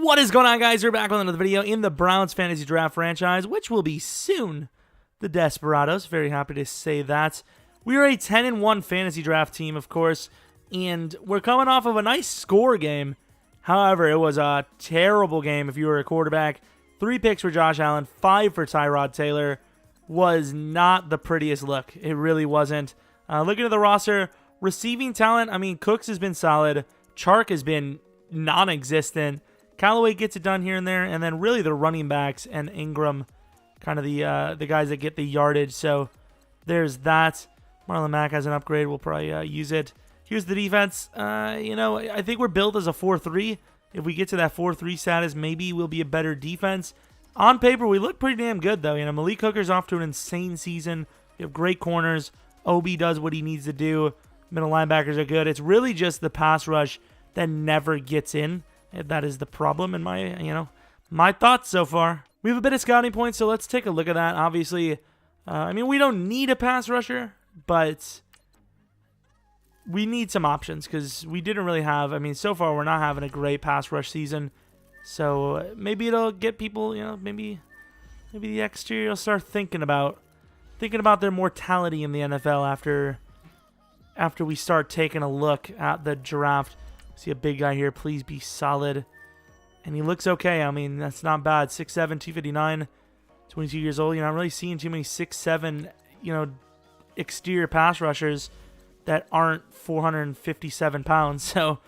What is going on, guys? We're back with another video in the Browns Fantasy Draft franchise, which will be soon the Desperados. Very happy to say that. We are a 10-1 fantasy draft team, of course, and we're coming off of a nice score game. However, it was a terrible game if you were a quarterback. 3 picks for Josh Allen, 5 for Tyrod Taylor. Was not the prettiest look. It really wasn't. Looking at the roster, receiving talent, I mean, Cooks has been solid. Chark has been non-existent. Callaway gets it done here and there, and then really the running backs and Ingram, kind of the guys that get the yardage. So there's that. Marlon Mack has an upgrade. We'll probably use it. Here's the defense. I think we're built as a 4-3. If we get to that 4-3 status, maybe we'll be a better defense. On paper, we look pretty damn good, though. Malik Hooker's off to an insane season. We have great corners. Obi does what he needs to do. Middle linebackers are good. It's really just the pass rush that never gets in. That is the problem in my thoughts so far. We have a bit of scouting points, so let's take a look at that. Obviously, we don't need a pass rusher, but we need some options because we didn't really have. So far we're not having a great pass rush season. So maybe it'll get people, maybe the exterior will start thinking about their mortality in the NFL after we start taking a look at the draft. See a big guy here. Please be solid. And he looks okay. That's not bad. 6'7", 259, 22 years old. You're not really seeing too many 6'7", exterior pass rushers that aren't 457 pounds. So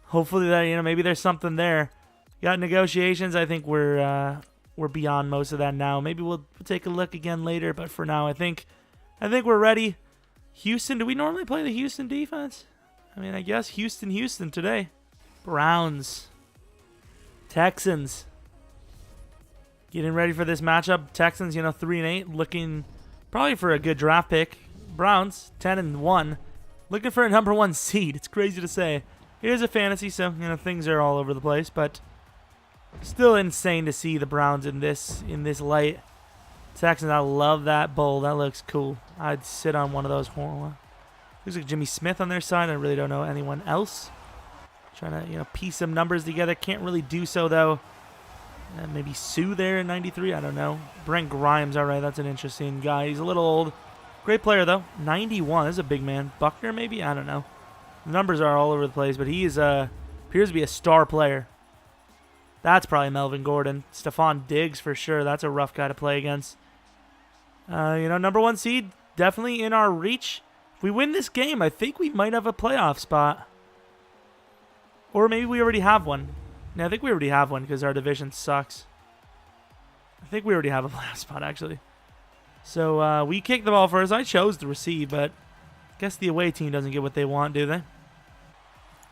hopefully that, maybe there's something there. Got negotiations. I think we're beyond most of that now. Maybe we'll take a look again later. But for now, I think we're ready. Houston. Do we normally play the Houston defense? I guess Houston today. Browns. Texans. Getting ready for this matchup. Texans, 3-8. Looking probably for a good draft pick. Browns, 10-1. Looking for a number 1 seed. It's crazy to say. Here's a fantasy, so, things are all over the place. But still insane to see the Browns in this light. Texans, I love that bowl. That looks cool. I'd sit on one of those. Looks like Jimmy Smith on their side. I really don't know anyone else. Trying to, piece some numbers together. Can't really do so, though. Maybe Sue there in 93. I don't know. Brent Grimes. All right, that's an interesting guy. He's a little old. Great player, though. 91. This is a big man. Buckner, maybe? I don't know. The numbers are all over the place, but he is appears to be a star player. That's probably Melvin Gordon. Stephon Diggs for sure. That's a rough guy to play against. Number 1 seed. Definitely in our reach. If we win this game, I think we might have a playoff spot. Or maybe we already have one. No, I think we already have one because our division sucks. I think we already have a playoff spot, actually. So we kicked the ball first. I chose to receive, but I guess the away team doesn't get what they want, do they?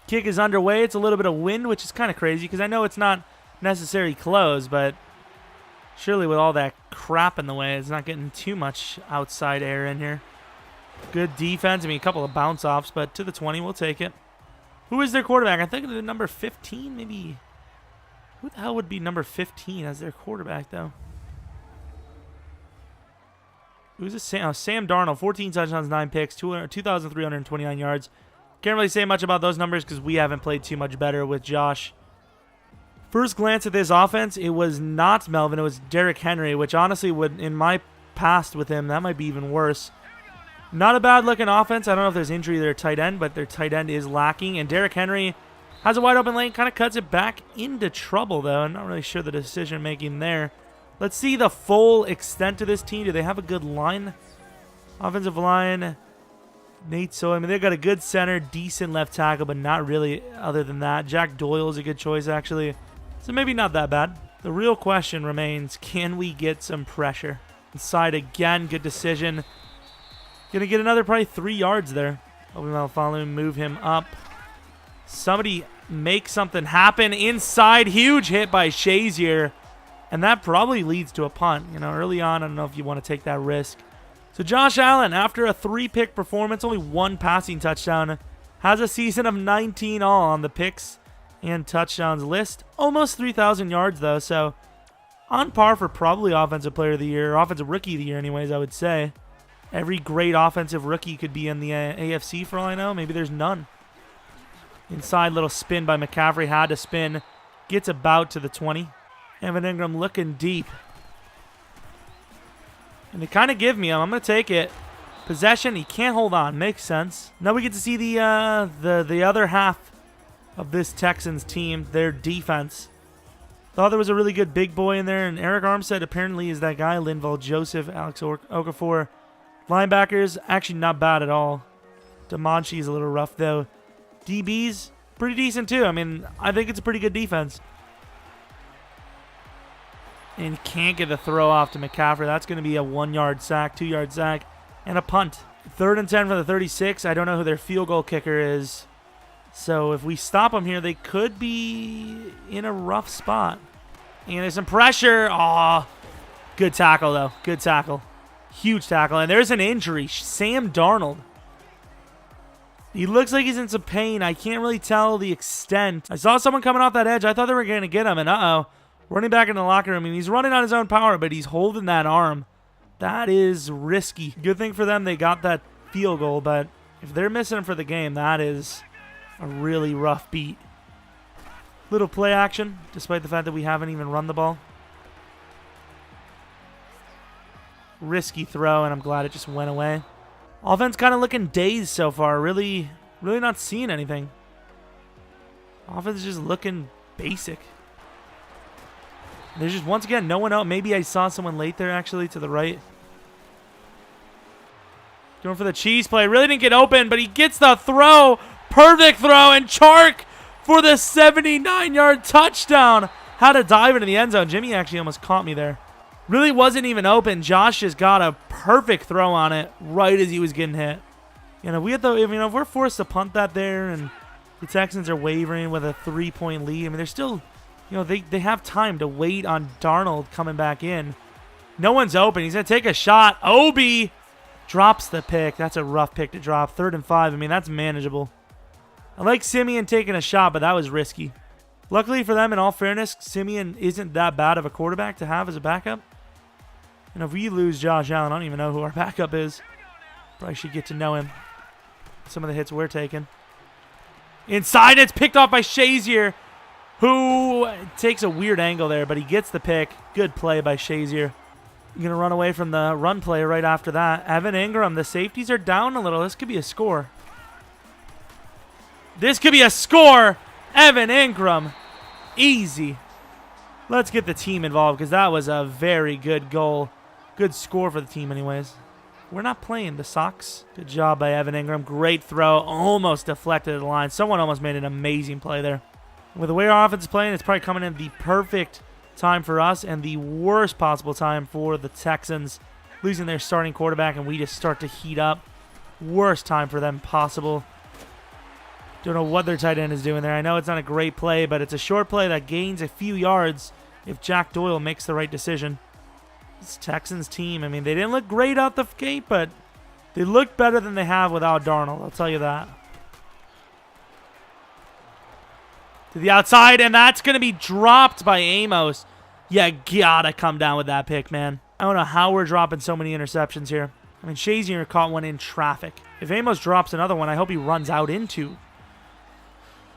Kick is underway. It's a little bit of wind, which is kind of crazy because I know it's not necessarily close, but surely with all that crap in the way, it's not getting too much outside air in here. Good defense. A couple of bounce-offs, but to the 20, we'll take it. Who is their quarterback? I think the number 15, maybe. Who the hell would be number 15 as their quarterback, though? Who's this? Sam Darnold, 14 touchdowns, 9 picks, 2,329 yards. Can't really say much about those numbers because we haven't played too much better with Josh. First glance at this offense, it was not Melvin. It was Derrick Henry, which honestly would, in my past with him, that might be even worse. Not a bad-looking offense. I don't know if there's injury to their tight end, but their tight end is lacking. And Derrick Henry has a wide-open lane, kind of cuts it back into trouble, though. I'm not really sure the decision-making there. Let's see the full extent of this team. Do they have a good line? Offensive line, Nate So. They've got a good center, decent left tackle, but not really other than that. Jack Doyle is a good choice, actually. So maybe not that bad. The real question remains, can we get some pressure? Inside again, good decision. Gonna get another probably 3 yards there. Obi Malafolu, move him up. Somebody make something happen inside. Huge hit by Shazier. And that probably leads to a punt. Early on, I don't know if you want to take that risk. So Josh Allen, after a 3-pick performance, only 1 passing touchdown, has a season of 19 all on the picks and touchdowns list. Almost 3,000 yards, though, so on par for probably Offensive Player of the Year, or Offensive Rookie of the Year anyways, I would say. Every great offensive rookie could be in the AFC for all I know. Maybe there's none. Inside little spin by McCaffrey. Had to spin. Gets about to the 20. Evan Ingram looking deep. And they kind of give me him. I'm going to take it. Possession, he can't hold on. Makes sense. Now we get to see the other half of this Texans team, their defense. Thought there was a really good big boy in there, and Eric Armstead apparently is that guy. Linval Joseph, Alex Okafor. Linebackers, actually not bad at all. DeMonchi is a little rough, though. DBs, pretty decent, too. I mean, I think it's a pretty good defense. And can't get the throw off to McCaffrey. That's going to be a 1-yard sack, 2-yard sack, and a punt. 3rd and 10 for the 36. I don't know who their field goal kicker is. So if we stop them here, they could be in a rough spot. And there's some pressure. Aw, good tackle, though. Good tackle. Huge tackle. And there's an injury. Sam Darnold. He looks like he's in some pain. I can't really tell the extent. I saw someone coming off that edge. I thought they were going to get him. And running back in the locker room. I mean, he's running on his own power, but he's holding that arm. That is risky. Good thing for them they got that field goal, but if they're missing him for the game, that is a really rough beat. Little play action, despite the fact that we haven't even run the ball. Risky throw, and I'm glad it just went away. Offense kind of looking dazed so far. Really not seeing anything. Offense is just looking basic. There's just, once again, no one out. Maybe I saw someone late there, actually, to the right. Going for the cheese play. Really didn't get open, but he gets the throw. Perfect throw, and Chark for the 79-yard touchdown. Had to dive into the end zone. Jimmy actually almost caught me there. Really wasn't even open. Josh just got a perfect throw on it right as he was getting hit. You know, if we're forced to punt that there, and the Texans are wavering with a 3-point lead, I mean, they're still, you know, they have time to wait on Darnold coming back in. No one's open. He's going to take a shot. Obi drops the pick. That's a rough pick to drop. 3rd and 5. I mean, that's manageable. I like Simeon taking a shot, but that was risky. Luckily for them, in all fairness, Simeon isn't that bad of a quarterback to have as a backup. And if we lose Josh Allen, I don't even know who our backup is. Probably should get to know him. Some of the hits we're taking. Inside, it's picked off by Shazier, who takes a weird angle there, but he gets the pick. Good play by Shazier. You're going to run away from the run play right after that. Evan Ingram, the safeties are down a little. This could be a score. This could be a score. Evan Ingram. Easy. Let's get the team involved because that was a very good goal. Good score for the team anyways. We're not playing the Sox. Good job by Evan Ingram. Great throw. Almost deflected at the line. Someone almost made an amazing play there. With the way our offense is playing, it's probably coming in the perfect time for us and the worst possible time for the Texans. Losing their starting quarterback and we just start to heat up. Worst time for them possible. Don't know what their tight end is doing there. I know it's not a great play, but it's a short play that gains a few yards if Jack Doyle makes the right decision. This Texans team, I mean, they didn't look great out the gate, but they looked better than they have without Darnold. I'll tell you that. To the outside, and that's going to be dropped by Amos. You gotta come down with that pick, man. I don't know how we're dropping so many interceptions here. I mean, Shazier caught one in traffic. If Amos drops another one, I hope he runs out into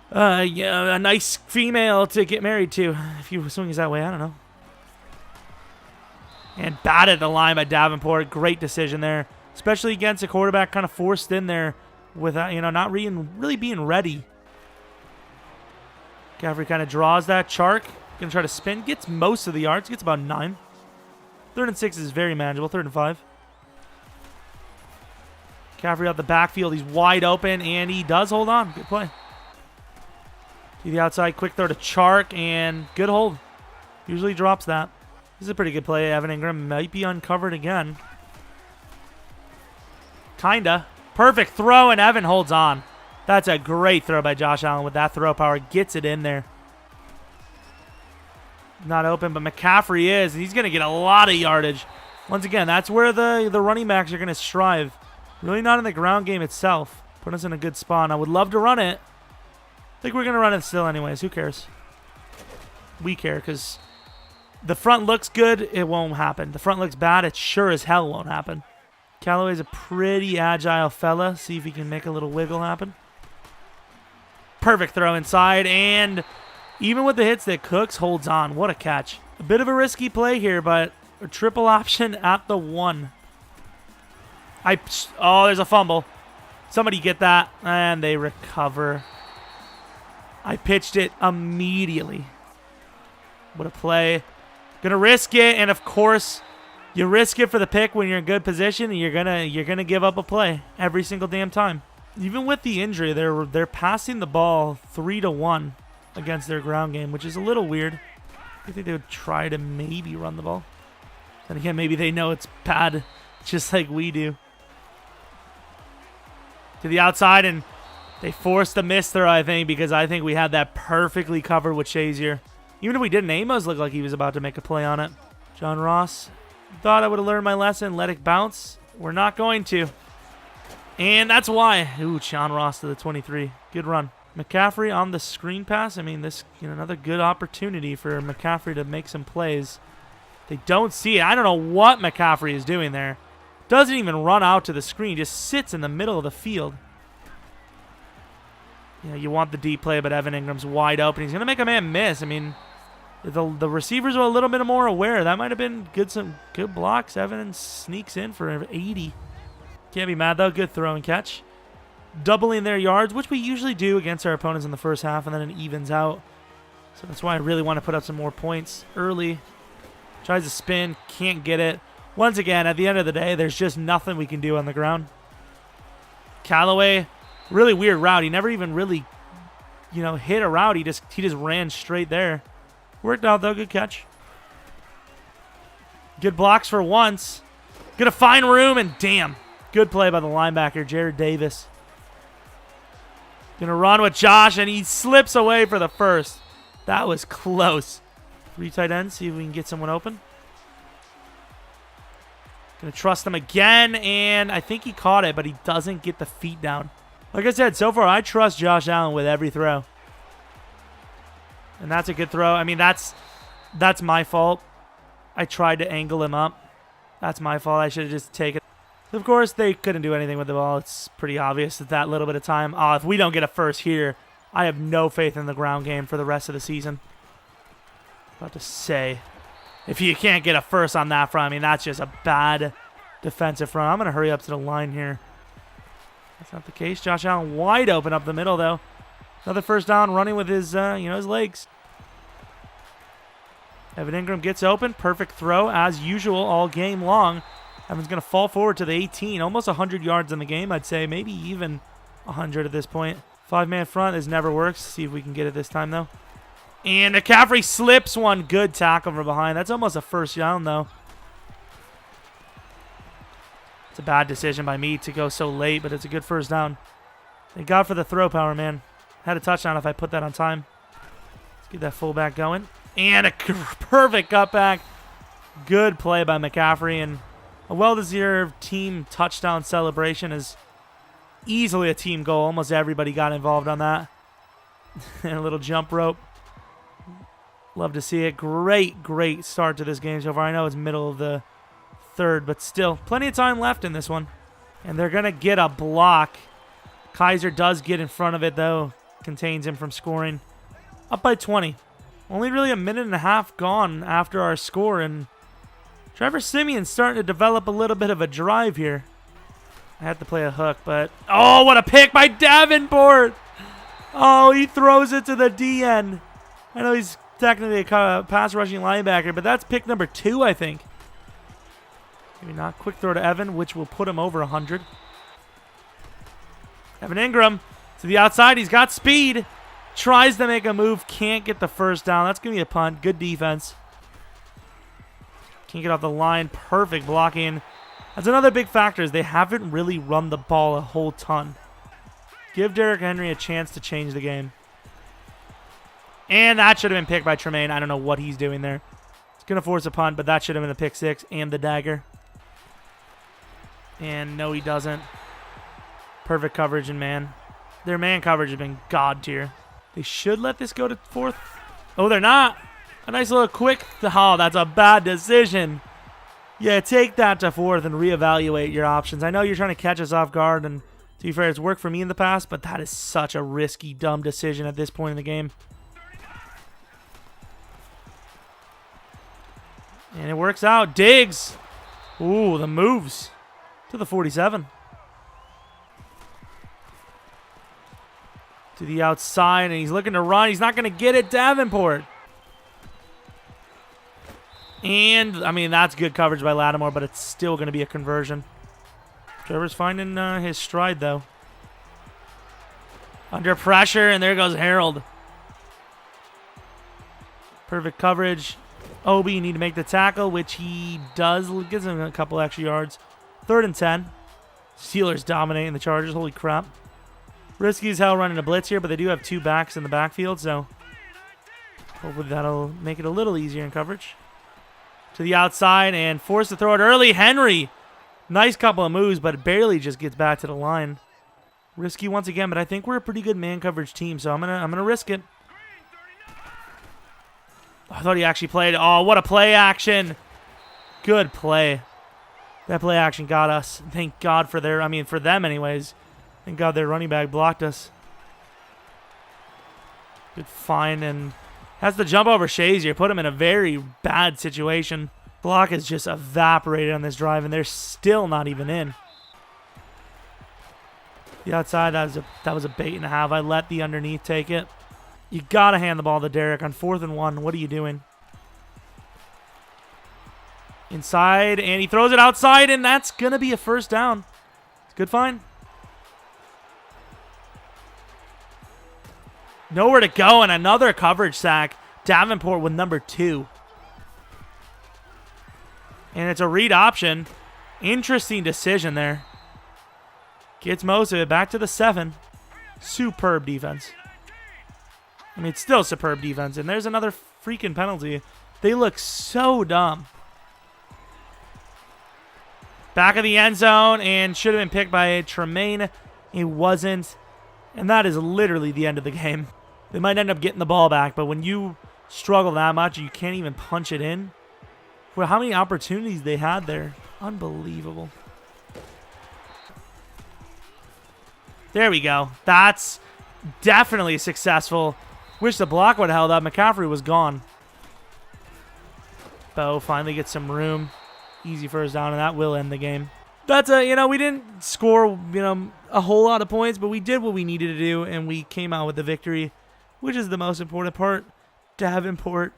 a nice female to get married to. If he swings that way, I don't know. And batted the line by Davenport. Great decision there, especially against a quarterback kind of forced in there without, not really being ready. McCaffrey kind of draws that. Chark going to try to spin. Gets most of the yards. Gets about 9. 3rd and 6 is very manageable. 3rd and 5. McCaffrey out the backfield. He's wide open, and he does hold on. Good play. To the outside. Quick throw to Chark, and good hold. Usually drops that. This is a pretty good play. Evan Ingram might be uncovered again. Kinda. Perfect throw, and Evan holds on. That's a great throw by Josh Allen with that throw power. Gets it in there. Not open, but McCaffrey is, and he's going to get a lot of yardage. Once again, that's where the running backs are going to strive. Really not in the ground game itself. Put us in a good spot. I would love to run it. I think we're going to run it still anyways. Who cares? We care because the front looks good. It won't happen. The front looks bad. It sure as hell won't happen. Callaway's a pretty agile fella. See if he can make a little wiggle happen. Perfect throw inside, and Even with the hits that Cooks holds on. What a catch. A bit of a risky play here, but a triple option at the 1. Oh, there's a fumble. Somebody get that. And they recover. I pitched it immediately. What a play. Gonna risk it, and of course, you risk it for the pick when you're in good position, and you're gonna give up a play every single damn time. Even with the injury, they're passing the ball 3-1 against their ground game, which is a little weird. I think they would try to maybe run the ball. And again, maybe they know it's bad, just like we do. To the outside, and they forced the miss throw, I think, because I think we had that perfectly covered with Shazier. Even if we didn't, Amos looked like he was about to make a play on it. John Ross thought I would have learned my lesson. Let it bounce. We're not going to. And that's why. Ooh, John Ross to the 23. Good run. McCaffrey on the screen pass. I mean, this another good opportunity for McCaffrey to make some plays. They don't see it. I don't know what McCaffrey is doing there. Doesn't even run out to the screen. Just sits in the middle of the field. Yeah, you want the deep play, but Evan Ingram's wide open. He's going to make a man miss. I mean, the receivers were a little bit more aware. That might have been good. Some good blocks. Evan sneaks in for 80. Can't be mad, though. Good throw and catch. Doubling their yards, which we usually do against our opponents in the first half, and then it evens out. So that's why I really want to put up some more points early. Tries to spin. Can't get it. Once again, at the end of the day, there's just nothing we can do on the ground. Callaway, really weird route. He never even really, hit a route. He just ran straight there. Worked out, though. Good catch. Good blocks for once. Gonna find room, and damn. Good play by the linebacker, Jared Davis. Gonna run with Josh, and he slips away for the first. That was close. 3 tight ends, see if we can get someone open. Gonna trust him again, and I think he caught it, but he doesn't get the feet down. Like I said, so far I trust Josh Allen with every throw. And that's a good throw. I mean, that's my fault. I tried to angle him up. That's my fault. I should have just taken it. Of course, they couldn't do anything with the ball. It's pretty obvious at that little bit of time. If we don't get a first here, I have no faith in the ground game for the rest of the season. About to say, if you can't get a first on that front, I mean, that's just a bad defensive front. I'm going to hurry up to the line here. That's not the case. Josh Allen wide open up the middle, though. Another first down running with his, his legs. Evan Ingram gets open. Perfect throw, as usual, all game long. Evan's going to fall forward to the 18. Almost 100 yards in the game, I'd say. Maybe even 100 at this point. 5-man front has never worked. See if we can get it this time, though. And McCaffrey slips one. Good tackle from behind. That's almost a first down, though. It's a bad decision by me to go so late, but it's a good first down. Thank God for the throw power, man. Had a touchdown if I put that on time. Let's get that fullback going. And a perfect cutback. Good play by McCaffrey, and a well-deserved team touchdown celebration is easily a team goal. Almost everybody got involved on that. And a little jump rope. Love to see it. Great start to this game so far. I know it's middle of the third, but still plenty of time left in this one. And they're going to get a block. Kaiser does get in front of it, though. Contains him from scoring. Up by 20. Only really a minute and a half gone after our score, and Trevor Siemian's starting to develop a little bit of a drive here. I had to play a hook, but oh, what a pick by Davenport! Oh, he throws it to the DN. I know he's technically a pass rushing linebacker, but that's pick number 2, I think. Maybe not. Quick throw to Evan, which will put him over 100. Evan Ingram to the outside. He's got speed. Tries to make a move. Can't get the first down. That's going to be a punt. Good defense. Can't get off the line. Perfect blocking. That's another big factor is they haven't really run the ball a whole ton. Give Derrick Henry a chance to change the game. And that should have been picked by Tremaine. I don't know what he's doing there. It's going to force a punt, but that should have been a pick 6 and the dagger. And no, he doesn't. Perfect coverage, and man. Their man coverage has been god tier. They should let this go to 4th. Oh, they're not. A nice little quick. Oh, that's a bad decision. Yeah, take that to 4th and reevaluate your options. I know you're trying to catch us off guard, and to be fair, it's worked for me in the past, but that is such a risky, dumb decision at this point in the game. And it works out. Diggs. Ooh, the moves to the 47. To the outside, and he's looking to run. He's not going to get it. Davenport. And, I mean, that's good coverage by Lattimore, but it's still going to be a conversion. Trevor's finding his stride, though. Under pressure, and there goes Harold. Perfect coverage. Obi, you need to make the tackle, which he does. Gives him a couple extra yards. 3rd and 10. Steelers dominating the Chargers. Holy crap. Risky as hell running a blitz here, but they do have 2 backs in the backfield, so hopefully that'll make it a little easier in coverage. To the outside and forced to throw it early. Henry. Nice couple of moves, but it barely just gets back to the line. Risky once again, but I think we're a pretty good man coverage team, so I'm gonna risk it. I thought he actually played. Oh, what a play action. Good play. That play action got us. Thank God for for them anyways. Thank God their running back blocked us. Good find, and has to jump over Shazier. Put him in a very bad situation. Block is just evaporated on this drive, and they're still not even in. The outside, that was a bait and a half. I let the underneath take it. You got to hand the ball to Derek on 4th and 1. What are you doing? Inside, and he throws it outside, and that's going to be a 1st down. It's good find. Nowhere to go, and another coverage sack. Davenport with number 2. And it's a read option. Interesting decision there. Gets most of it. Back to the 7. Superb defense. I mean, it's still superb defense. And there's another freaking penalty. They look so dumb. Back of the end zone, and should have been picked by Tremaine. It wasn't. And that is literally the end of the game. They might end up getting the ball back, but when you struggle that much, you can't even punch it in. Well, how many opportunities they had there. Unbelievable. There we go. That's definitely successful. Wish the block would have held up. McCaffrey was gone. Bo finally gets some room. Easy 1st down, and that will end the game. That's we didn't score, a whole lot of points, but we did what we needed to do, and we came out with the victory, which is the most important part. Davenport,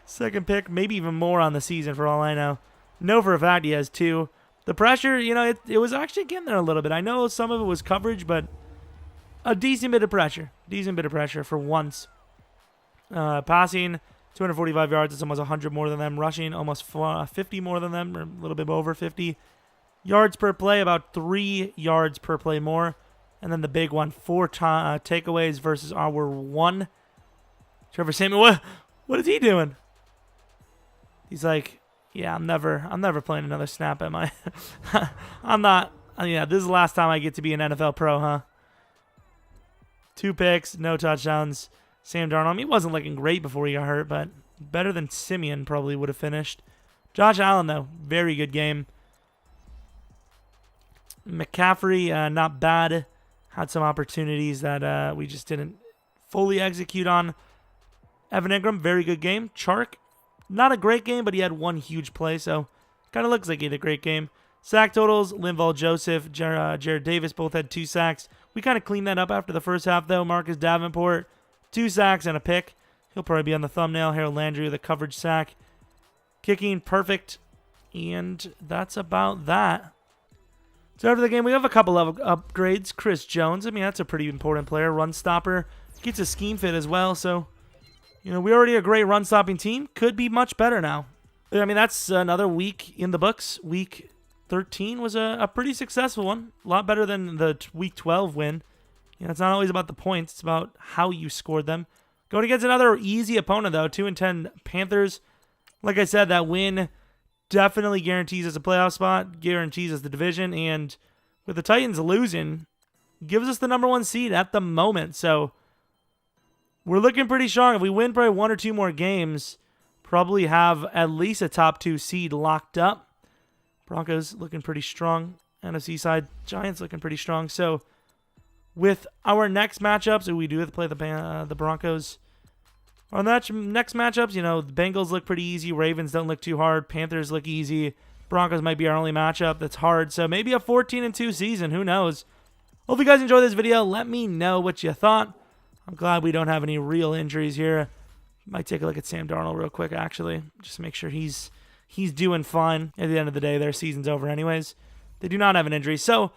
2nd pick, maybe even more on the season for all I know. Know for a fact he has 2. The pressure, it was actually getting there a little bit. I know some of it was coverage, but a decent bit of pressure. Decent bit of pressure for once. Passing, 245 yards. It's almost 100 more than them. Rushing, almost 50 more than them, or a little bit over 50. Yards per play, about 3 yards per play more. And then the big one, 4 takeaways versus our 1. Trevor Samuel, what is he doing? He's like, yeah, I'm never playing another snap, am I? I'm not. Yeah, this is the last time I get to be an NFL pro, huh? 2 picks, no touchdowns. Sam Darnold, he wasn't looking great before he got hurt, but better than Simeon probably would have finished. Josh Allen, though, very good game. McCaffrey, not bad. Had some opportunities that we just didn't fully execute on. Evan Ingram, very good game. Chark, not a great game, but he had 1 huge play, so kind of looks like he had a great game. Sack totals, Linval Joseph, Jared Davis both had 2 sacks. We kind of cleaned that up after the first half, though. Marcus Davenport, 2 sacks and a pick. He'll probably be on the thumbnail. Harold Landry with a coverage sack. Kicking, perfect. And that's about that. So after the game, we have a couple of upgrades. Chris Jones, I mean, that's a pretty important player. Run stopper. Gets a scheme fit as well, so we're already a great run-stopping team. Could be much better now. I mean, that's another week in the books. Week 13 was a pretty successful one. A lot better than the Week 12 win. It's not always about the points. It's about how you scored them. Going against another easy opponent, though. 2-10 Panthers. Like I said, that win definitely guarantees us a playoff spot, guarantees us the division, and with the Titans losing, gives us the number 1 seed at the moment. So we're looking pretty strong. If we win probably 1 or 2 more games, probably have at least a top 2 seed locked up. Broncos looking pretty strong. NFC side, Giants looking pretty strong. So with our next matchups, we do have to play the Broncos. On that next matchups, you know, the Bengals look pretty easy. Ravens don't look too hard. Panthers look easy. Broncos might be our only matchup that's hard. So maybe a 14-2 season. Who knows? Hope you guys enjoyed this video. Let me know what you thought. I'm glad we don't have any real injuries here. Might take a look at Sam Darnold real quick, actually. Just to make sure he's doing fine. At the end of the day, their season's over anyways. They do not have an injury. So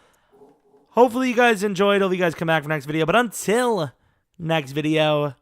hopefully you guys enjoyed. Hope you guys come back for next video. But until next video,